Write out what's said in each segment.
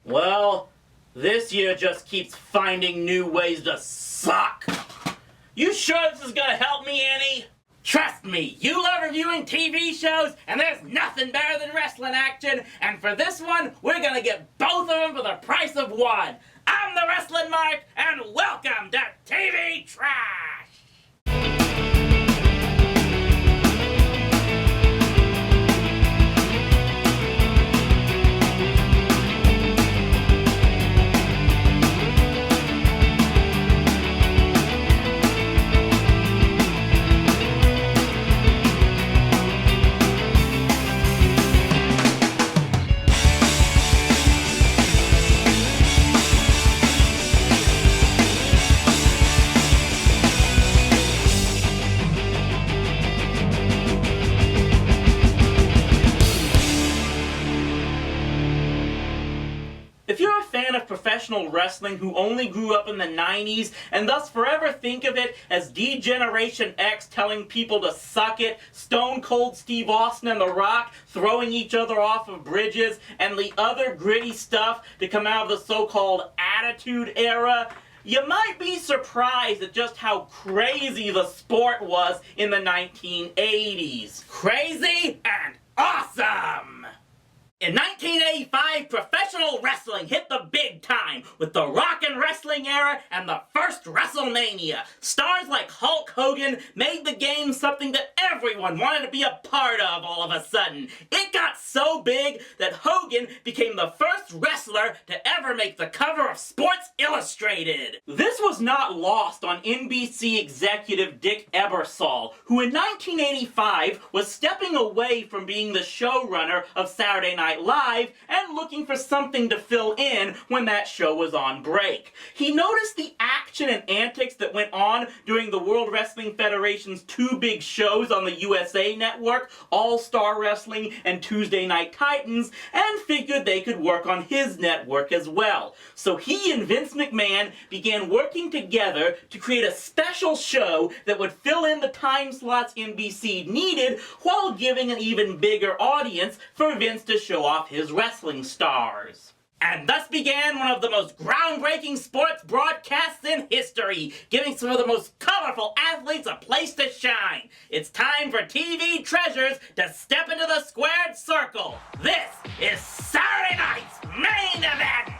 Well, this year just keeps finding new ways to suck. You sure this is gonna help me, Annie? Trust me, you love reviewing TV shows, and there's nothing better than wrestling action, and for this one, we're gonna get both of them for the price of one. I'm the Wrestling Mark, and welcome to TV Trash! If you're a fan of professional wrestling who only grew up in the 90s and thus forever think of it as D-Generation X telling people to suck it, Stone Cold Steve Austin and The Rock throwing each other off of bridges, and the other gritty stuff to come out of the so-called Attitude Era, you might be surprised at just how crazy the sport was in the 1980s. Crazy and awesome! In 1985, professional wrestling hit the big time with the Rock and Wrestling era and the first WrestleMania. Stars like Hulk Hogan made the game something that everyone wanted to be a part of all of a sudden. It got so big that Hogan became the first wrestler to ever make the cover of Sports Illustrated. This was not lost on NBC executive Dick Ebersol, who in 1985 was stepping away from being the showrunner of Saturday Night Live and looking for something to fill in when that show was on break. He noticed the action and antics that went on during the World Wrestling Federation's two big shows on the USA Network, All-Star Wrestling and Tuesday Night Titans, and figured they could work on his network as well. So he and Vince McMahon began working together to create a special show that would fill in the time slots NBC needed while giving an even bigger audience for Vince to show off his wrestling stars. And thus began one of the most groundbreaking sports broadcasts in history, giving some of the most colorful athletes a place to shine. It's time for TV treasures to step into the squared circle. This is Saturday night's main event!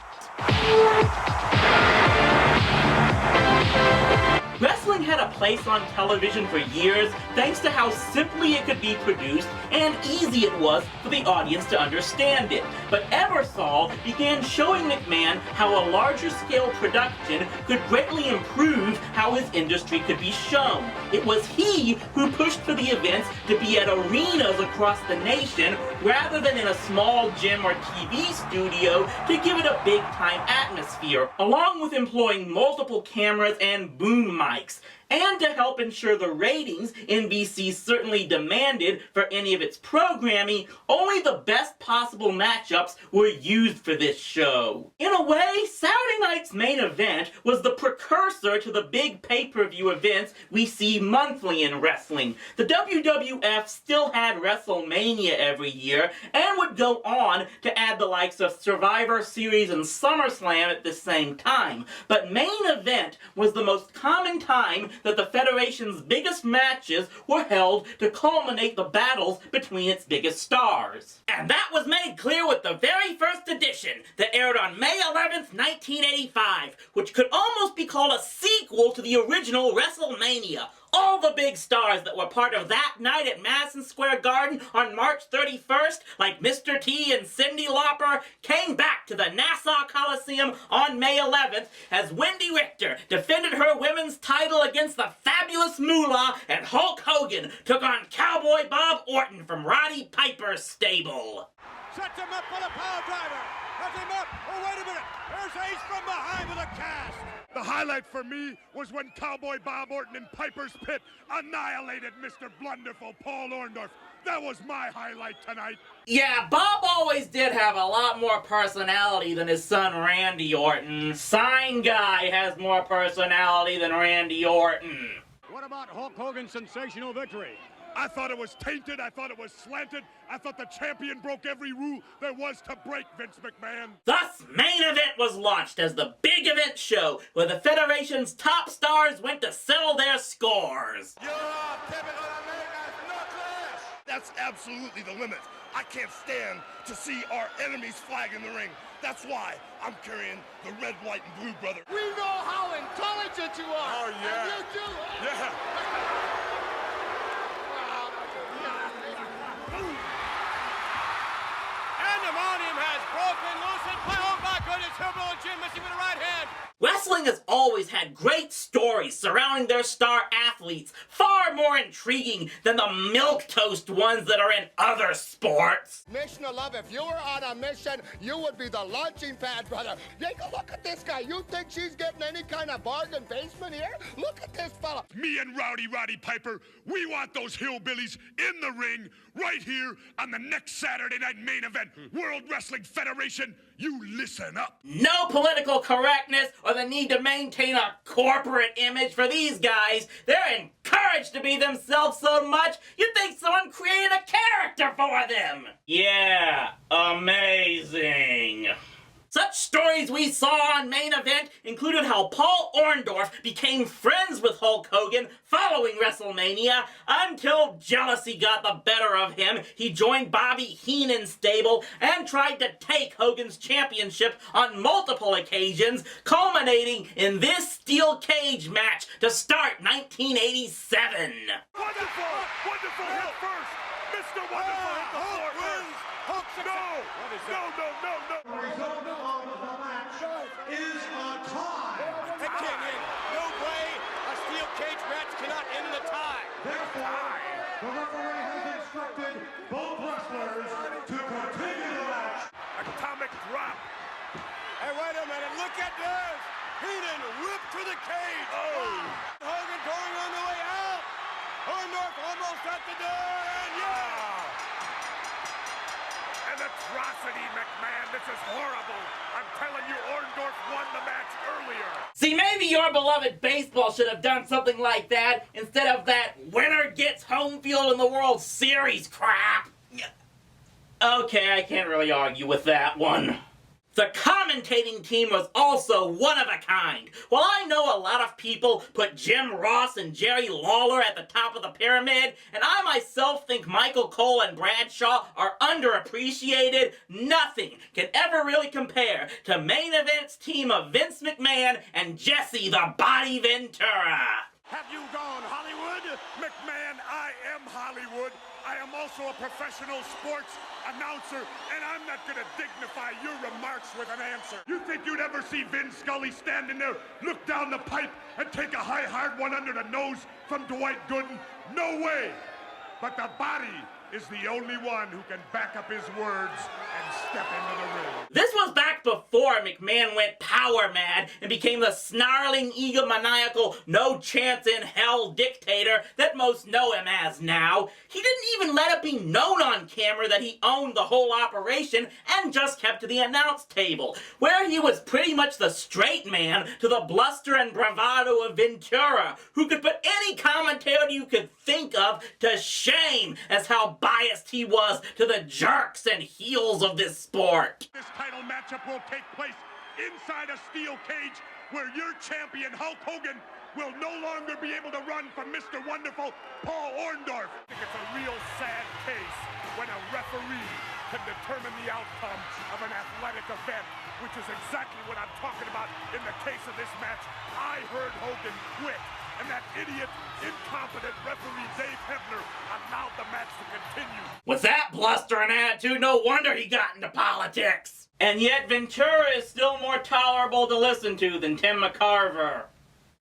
Wrestling had a place on television for years thanks to how simply it could be produced and easy it was for the audience to understand it. But Ebersol began showing McMahon how a larger scale production could greatly improve how his industry could be shown. It was he who pushed for the events to be at arenas across the nation rather than in a small gym or TV studio to give it a big time atmosphere, along with employing multiple cameras and boom mics. And to help ensure the ratings NBC certainly demanded for any of its programming, only the best possible matchups were used for this show. In a way, Saturday night's main event was the precursor to the big pay-per-view events we see monthly in wrestling. The WWF still had WrestleMania every year and would go on to add the likes of Survivor Series and SummerSlam at the same time. But main event was the most common time that the Federation's biggest matches were held to culminate the battles between its biggest stars. And that was made clear with the very first edition that aired on May 11th, 1985, which could almost be called a sequel to the original WrestleMania. All the big stars that were part of that night at Madison Square Garden on March 31st, like Mr. T and Cyndi Lauper, came back to the Nassau Coliseum on May 11th as Wendy Richter defended her women's title against the Fabulous Moolah, and Hulk Hogan took on Cowboy Bob Orton from Roddy Piper's stable. Sets him up for the power driver. Sets him up. Oh, wait a minute. There's Ace from behind with a cast. The highlight for me was when Cowboy Bob Orton in Piper's Pit annihilated Mr. Blunderful Paul Orndorff. That was my highlight tonight. Yeah, Bob always did have a lot more personality than his son Randy Orton. Sign Guy has more personality than Randy Orton. What about Hulk Hogan's sensational victory? I thought it was tainted. I thought it was slanted. I thought the champion broke every rule there was to break, Vince McMahon. Thus, Main Event was launched as the big event show where the Federation's top stars went to settle their scores. That's absolutely the limit. I can't stand to see our enemy's flag in the ring. That's why I'm carrying the red, white, and blue, brother. We know how intelligent you are. Oh, yeah. And you do. Yeah. Pandemonium has broken loose and play. Oh my goodness, Hillbilly Jim missing with the right hand. Wrestling has always had great stories surrounding their star athletes, far more intriguing than the milquetoast ones that are in other sports. Mission of love. If you were on a mission, you would be the launching pad, brother. Take a look at this guy. You think she's getting any kind of bargain basement here? Look at this fella. Me and Roddy Piper, we want those hillbillies in the ring right here on the next Saturday night main event. World Wrestling Federation, you listen up. No political correctness or the need to maintain a corporate image for these guys. They're encouraged to be themselves so much, you'd think someone created a character for them. Yeah, amazing. Such stories we saw on Main Event included how Paul Orndorff became friends with Hulk Hogan following WrestleMania until jealousy got the better of him. He joined Bobby Heenan's stable and tried to take Hogan's championship on multiple occasions, culminating in this steel cage match to start 1987. Wonderful! Wonderful hit first! Mr. Wonderful hit the floor first! No! The result of the match is a tie. It can't end. No way. A steel cage match cannot end in a tie. Therefore, the referee has instructed both wrestlers to continue the match. Atomic drop! Hey, wait a minute. Look at this. Heenan whipped to the cage. Oh! Hogan going on the way out. Orndorff almost at the door. And yeah. An atrocity, McMahon. This is horrible. I'm telling you, Orndorff won the match earlier. See, maybe your beloved baseball should have done something like that instead of that winner gets home field in the World Series crap. Okay, I can't really argue with that one. The commentating team was also one of a kind. While I know a lot of people put Jim Ross and Jerry Lawler at the top of the pyramid, and I myself think Michael Cole and Bradshaw are underappreciated, nothing can ever really compare to Main Event's team of Vince McMahon and Jesse the Body Ventura. Have you gone Hollywood? McMahon, I am Hollywood. I am also a professional sports announcer, and I'm not gonna dignify your remarks with an answer. You think you'd ever see Vin Scully standing there, look down the pipe, and take a high, hard one under the nose from Dwight Gooden? No way! But the Body is the only one who can back up his words and step into the ring. This was back before McMahon went power mad and became the snarling, egomaniacal, no chance in hell dictator that most know him as now. He didn't even let it be known on camera that he owned the whole operation and just kept to the announce table, where he was pretty much the straight man to the bluster and bravado of Ventura, who could put any commentator you could think of to shame as how biased he was to the jerks and heels of this sport. This title matchup will take place inside a steel cage where your champion Hulk Hogan will no longer be able to run from Mr. Wonderful Paul Orndorff. I think it's a real sad case when a referee can determine the outcome of an athletic event, which is exactly what I'm talking about in the case of this match. I heard Hogan quit, and that idiot, incompetent referee Dave Hebner allowed the match to continue. With that bluster and attitude, no wonder he got into politics. And yet Ventura is still more tolerable to listen to than Tim McCarver.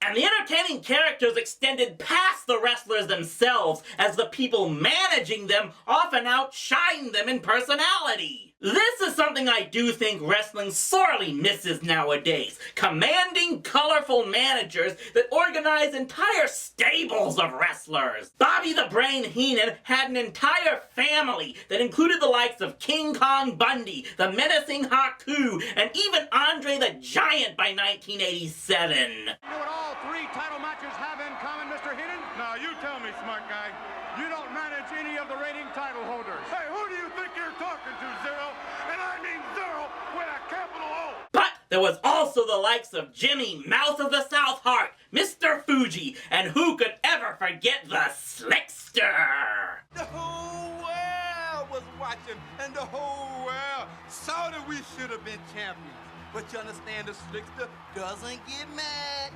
And the entertaining characters extended past the wrestlers themselves, as the people managing them often outshine them in personality. This is something I do think wrestling sorely misses nowadays. Commanding, colorful managers that organize entire stables of wrestlers. Bobby the Brain Heenan had an entire family that included the likes of King Kong Bundy, the menacing Haku, and even Andre the Giant by 1987. You know what all three title matches have in common, Mr. Heenan? Now, you tell me, smart guy. You don't match there was also the likes of Jimmy Mouth of the South Heart, Mr. Fuji, and who could ever forget the Slickster? The whole world was watching, and the whole world saw that we should have been champions. But you understand, the Slickster doesn't get mad.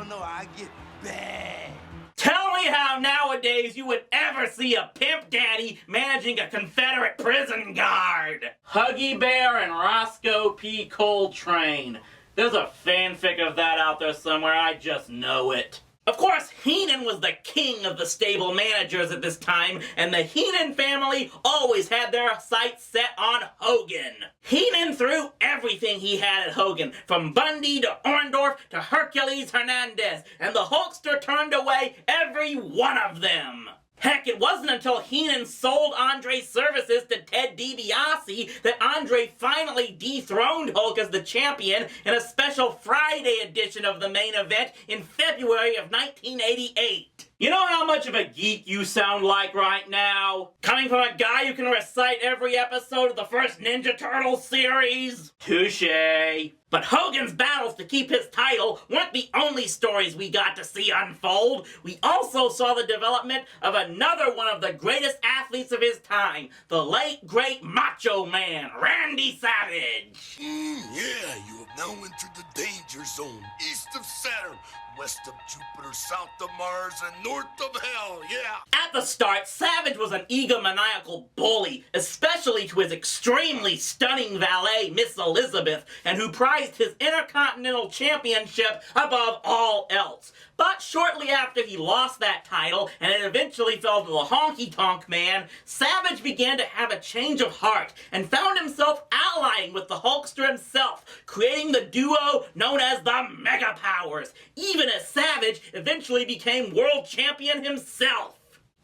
No, I get bad. Tell me how nowadays you would ever see a pimp daddy managing a Confederate prison guard. Huggy Bear and Roscoe P. Coltrane. There's a fanfic of that out there somewhere, I just know it. Of course, Heenan was the king of the stable managers at this time, and the Heenan family always had their sights set on Hogan. Heenan threw everything he had at Hogan, from Bundy to Orndorff to Hercules Hernandez, and the Hulkster turned away every one of them. Heck, it wasn't until Heenan sold Andre's services to Ted DiBiase that Andre finally dethroned Hulk as the champion in a special Friday edition of the Main Event in February of 1988. You know how much of a geek you sound like right now? Coming from a guy who can recite every episode of the first Ninja Turtles series? Touché. But Hogan's battles to keep his title weren't the only stories we got to see unfold. We also saw the development of another one of the greatest athletes of his time, the late, great Macho Man, Randy Savage. Yeah, you have now entered the danger zone, east of Saturn, west of Jupiter, south of Mars, and north of hell, yeah! At the start, Savage was an egomaniacal bully, especially to his extremely stunning valet, Miss Elizabeth, and who prized his Intercontinental Championship above all else. But shortly after he lost that title, and it eventually fell to the Honky Tonk Man, Savage began to have a change of heart, and found himself allying with the Hulkster himself, creating the duo known as the Mega Powers, even as Savage eventually became world champion himself.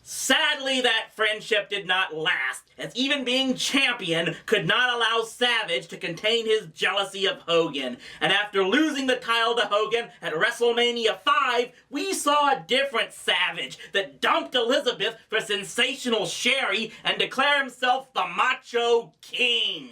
Sadly, that friendship did not last, as even being champion could not allow Savage to contain his jealousy of Hogan. And after losing the title to Hogan at WrestleMania 5, we saw a different Savage that dumped Elizabeth for sensational Sherry and declared himself the Macho King.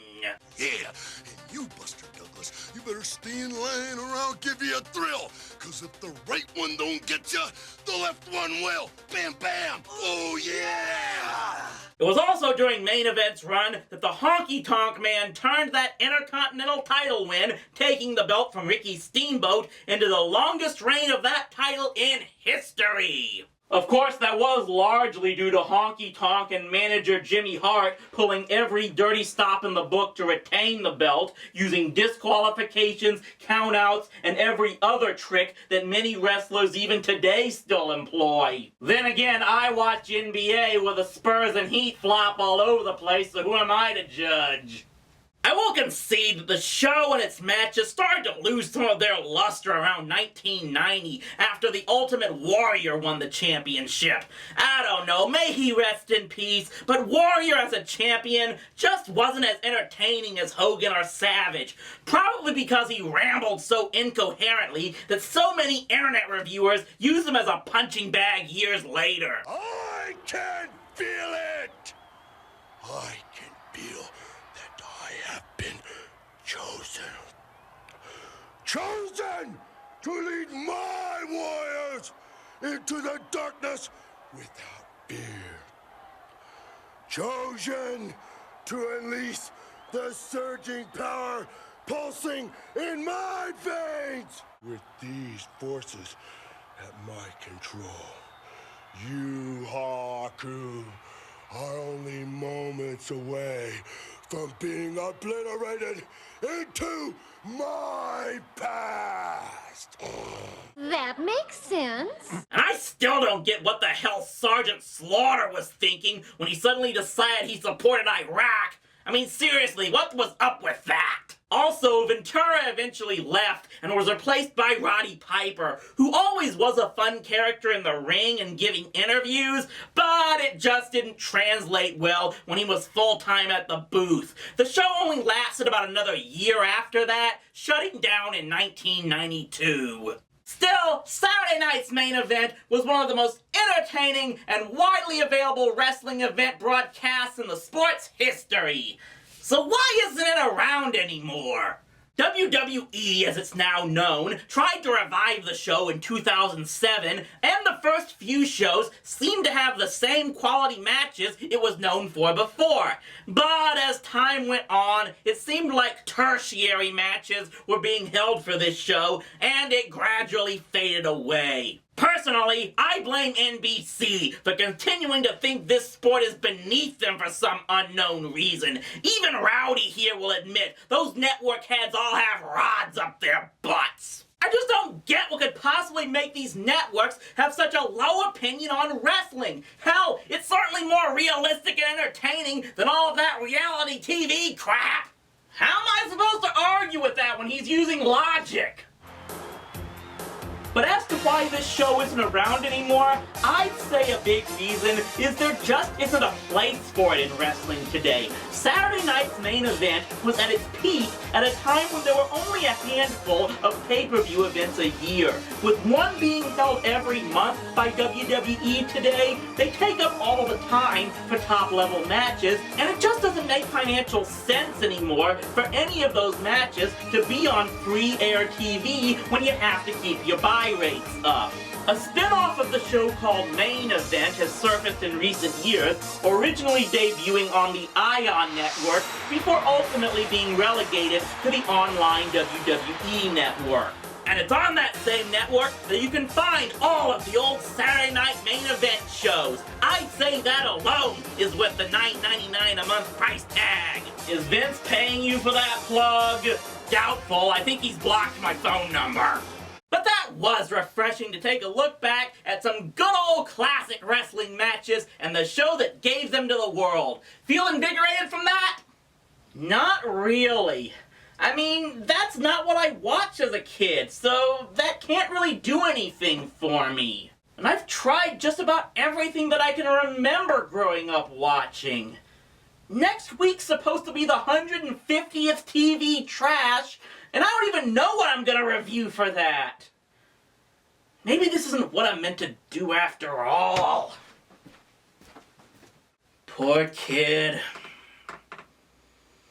Yeah, and you, Buster Douglas, you better stay in line or I'll give you a thrill. Cause if the right one don't get you, the left one will. Bam, bam. Oh, yeah! It was also during Main Event's run that the Honky Tonk Man turned that Intercontinental title win, taking the belt from Ricky Steamboat, into the longest reign of that title in history. Of course, that was largely due to Honky Tonk and manager Jimmy Hart pulling every dirty stop in the book to retain the belt, using disqualifications, countouts, and every other trick that many wrestlers even today still employ. Then again, I watch NBA where the Spurs and Heat flop all over the place, so who am I to judge? I will concede that the show and its matches started to lose some of their luster around 1990 after the Ultimate Warrior won the championship. I don't know, may he rest in peace, but Warrior as a champion just wasn't as entertaining as Hogan or Savage, probably because he rambled so incoherently that so many internet reviewers used him as a punching bag years later. I can feel it! I can feel that I have been chosen. Chosen to lead my warriors into the darkness without fear. Chosen to unleash the surging power pulsing in my veins. With these forces at my control, you, Haku, are only moments away from being obliterated into my past. That makes sense. And I still don't get what the hell Sergeant Slaughter was thinking when he suddenly decided he supported Iraq. I mean, seriously, what was up with that? Also, Ventura eventually left and was replaced by Roddy Piper, who always was a fun character in the ring and giving interviews, but it just didn't translate well when he was full-time at the booth. The show only lasted about another year after that, shutting down in 1992. Still, Saturday night's Main Event was one of the most entertaining and widely available wrestling event broadcasts in the sport's history. So why isn't it around anymore? WWE, as it's now known, tried to revive the show in 2007, and the first few shows seemed to have the same quality matches it was known for before. But as time went on, it seemed like tertiary matches were being held for this show, and it gradually faded away. Personally, I blame NBC for continuing to think this sport is beneath them for some unknown reason. Even Rowdy here will admit those network heads all have rods up their butts. I just don't get what could possibly make these networks have such a low opinion on wrestling. Hell, it's certainly more realistic and entertaining than all of that reality TV crap. How am I supposed to argue with that when he's using logic? But as to why this show isn't around anymore, I'd say a big reason is there just isn't a place for it in wrestling today. Saturday night's main event was at its peak at a time when there were only a handful of pay-per-view events a year. With one being held every month by WWE today, they take up all of the time for top-level matches, and it just doesn't make financial sense anymore for any of those matches to be on free-air TV when you have to keep your buy rates up. A spin-off of the show called Main Event has surfaced in recent years, originally debuting on the Ion network before ultimately being relegated to the online WWE network. And it's on that same network that you can find all of the old Saturday Night Main Event shows. I'd say that alone is worth the $9.99 a month price tag. Is Vince paying you for that plug? Doubtful. I think he's blocked my phone number. But that was refreshing to take a look back at some good old classic wrestling matches and the show that gave them to the world. Feel invigorated from that? Not really. I mean, that's not what I watched as a kid, so that can't really do anything for me. And I've tried just about everything that I can remember growing up watching. Next week's supposed to be the 150th TV Trash, and I don't even know what I'm gonna review for that. Maybe this isn't what I'm meant to do after all. Poor kid.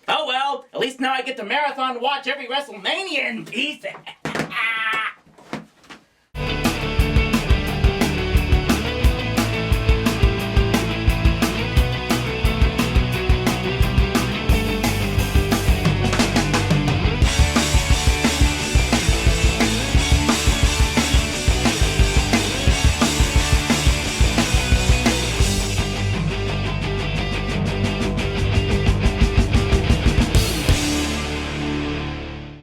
Oh well, at least now I get to marathon watch every WrestleMania in peace.